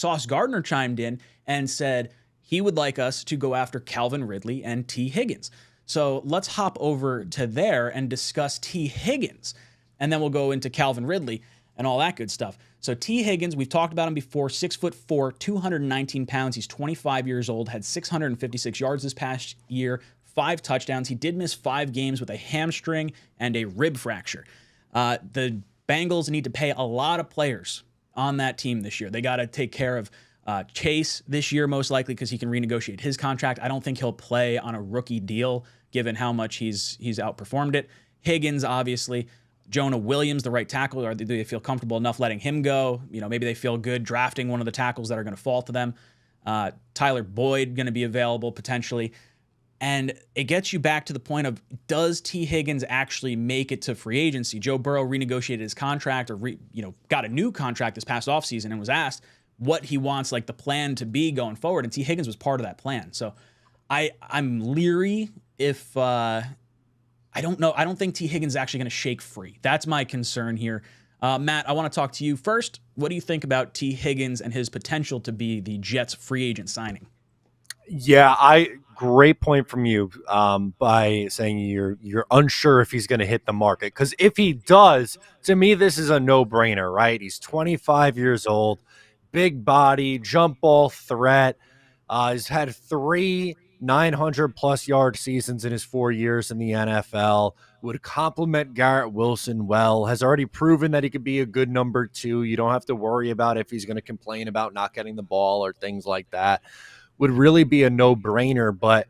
Sauce Gardner chimed in and said he would like us to go after Calvin Ridley and T. Higgins. So let's hop over to there and discuss T. Higgins, and then we'll go into Calvin Ridley and all that good stuff. So T. Higgins, we've talked about him before, 6'4", 219 pounds. He's 25 years old, had 656 yards this past year, 5 touchdowns. He did miss 5 games with a hamstring and a rib fracture. The Bengals need to pay a lot of players on that team this year. They got to take care of Chase this year, most likely, because he can renegotiate his contract. I don't think he'll play on a rookie deal, given how much he's outperformed it. Higgins, obviously. Jonah Williams, the right tackle, or do they feel comfortable enough letting him go? Maybe they feel good drafting one of the tackles that are going to fall to them. Tyler Boyd going to be available potentially. And it gets you back to the point of, does T. Higgins actually make it to free agency? Joe Burrow renegotiated his contract, or got a new contract this past offseason, and was asked what he wants the plan to be going forward. And T. Higgins was part of that plan. So I'm leery if I don't know. I don't think T. Higgins is actually going to shake free. That's my concern here. Matt, I want to talk to you first. What do you think about T. Higgins and his potential to be the Jets free agent signing? Yeah, great point from you by saying you're unsure if he's going to hit the market. Because if he does, to me, this is a no-brainer, right? He's 25 years old, big body, jump ball threat. He's had 3 900-plus yard seasons in his 4 years in the NFL, would complement Garrett Wilson well, has already proven that he could be a good number 2. You don't have to worry about if he's going to complain about not getting the ball or things like that. Would really be a no-brainer, but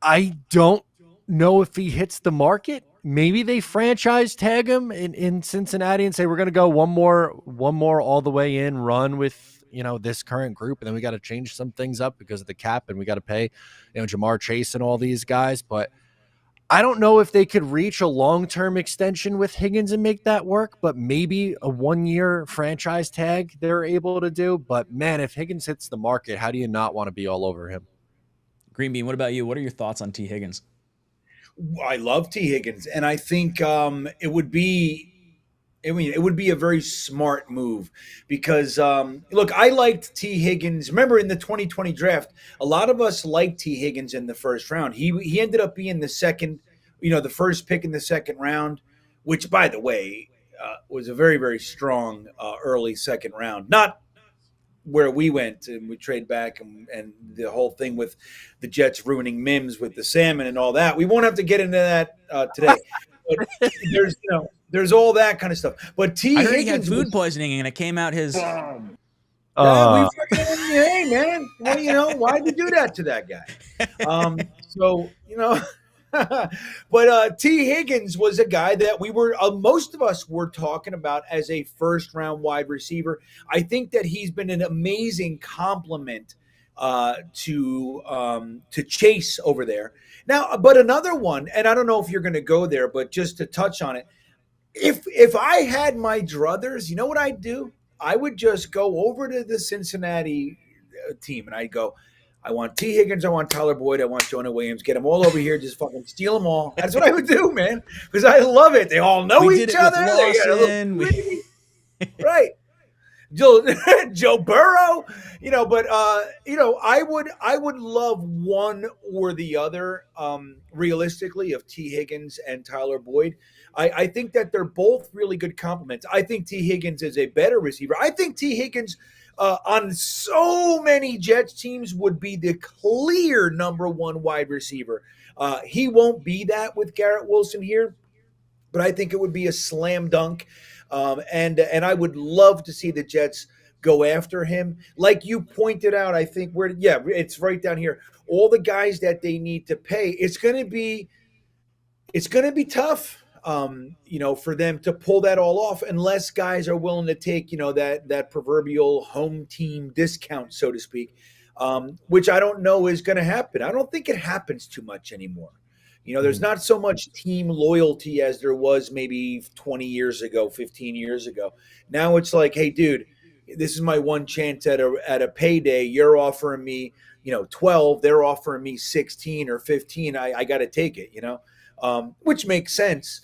I don't know if he hits the market. Maybe they franchise tag him in Cincinnati and say, we're going to go one more all the way in run with this current group, and then we got to change some things up because of the cap, and we got to pay Jamar Chase and all these guys. But I don't know if they could reach a long-term extension with Higgins and make that work, but maybe a 1-year franchise tag they're able to do. But man, if Higgins hits the market, how do you not want to be all over him? Green Bean, what about you? What are your thoughts on T. Higgins? I love T. Higgins, and I think it would be a very smart move because, look, I liked T. Higgins. Remember in the 2020 draft, a lot of us liked T. Higgins in the first round. He ended up being the first pick in the second round, which, by the way, was a very, very strong early second round. Not where we went and we trade back and the whole thing with the Jets ruining Mims with the salmon and all that. We won't have to get into that today. But there's all that kind of stuff. But T. I heard Higgins he had food poisoning and it came out his. hey man, well, why'd you do that to that guy? But T. Higgins was a guy that we were most of us were talking about as a first round wide receiver. I think that he's been an amazing compliment to Chase over there. Now, but another one, and I don't know if you're going to go there, but just to touch on it, if I had my druthers, you know what I'd do? I would just go over to the Cincinnati team and I'd go, I want T. Higgins, I want Tyler Boyd, I want Jonah Williams, get them all over here, just fucking steal them all. That's what I would do, man, because I love it. They all know each other. Right. Joe Burrow, but I would love one or the other, realistically, of T. Higgins and Tyler Boyd. I think that they're both really good compliments. I think T. Higgins is a better receiver. I think T. Higgins on so many Jets teams would be the clear number 1 wide receiver. He won't be that with Garrett Wilson here, but I think it would be a slam dunk. And I would love to see the Jets go after him. Like you pointed out, I think it's right down here. All the guys that they need to pay, it's going to be tough, for them to pull that all off unless guys are willing to take, that proverbial home team discount, so to speak, which I don't know is going to happen. I don't think it happens too much anymore. There's not so much team loyalty as there was maybe 20 years ago, 15 years ago. Now it's like, hey, dude, this is my one chance at a payday. You're offering me, 12. They're offering me 16 or 15. I got to take it, which makes sense.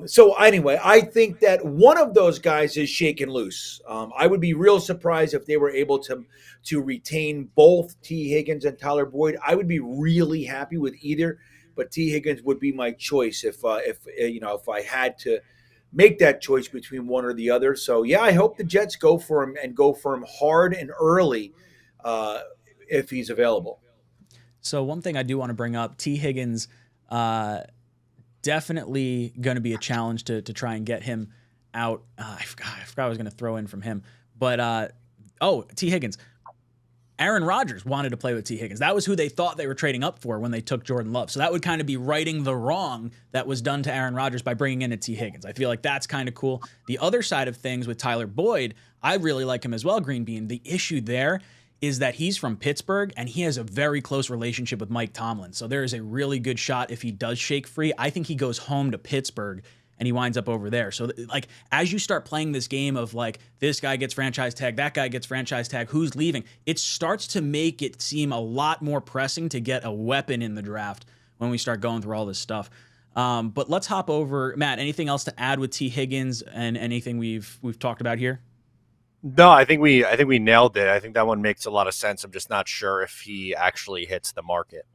So anyway, I think that one of those guys is shaken loose. I would be real surprised if they were able to retain both T. Higgins and Tyler Boyd. I would be really happy with either, but T. Higgins would be my choice if I had to make that choice between one or the other. So yeah, I hope the Jets go for him and go for him hard and early uh, if he's available. So one thing I do want to bring up, T. Higgins, definitely going to be a challenge to try and get him out. I forgot I was going to throw in from him, but T. Higgins. Aaron Rodgers wanted to play with T. Higgins. That was who they thought they were trading up for when they took Jordan Love. So that would kind of be righting the wrong that was done to Aaron Rodgers by bringing in a T. Higgins. I feel like that's kind of cool. The other side of things with Tyler Boyd, I really like him as well, Green Bean. The issue there is that he's from Pittsburgh and he has a very close relationship with Mike Tomlin. So there is a really good shot if he does shake free. I think he goes home to Pittsburgh and he winds up over there. So like as you start playing this game of like this guy gets franchise tag, that guy gets franchise tag, who's leaving, it starts to make it seem a lot more pressing to get a weapon in the draft when we start going through all this stuff. But let's hop over. Matt, anything else to add with T. Higgins and anything we've talked about here? No, I think we nailed it. I think that one makes a lot of sense. I'm just not sure if he actually hits the market.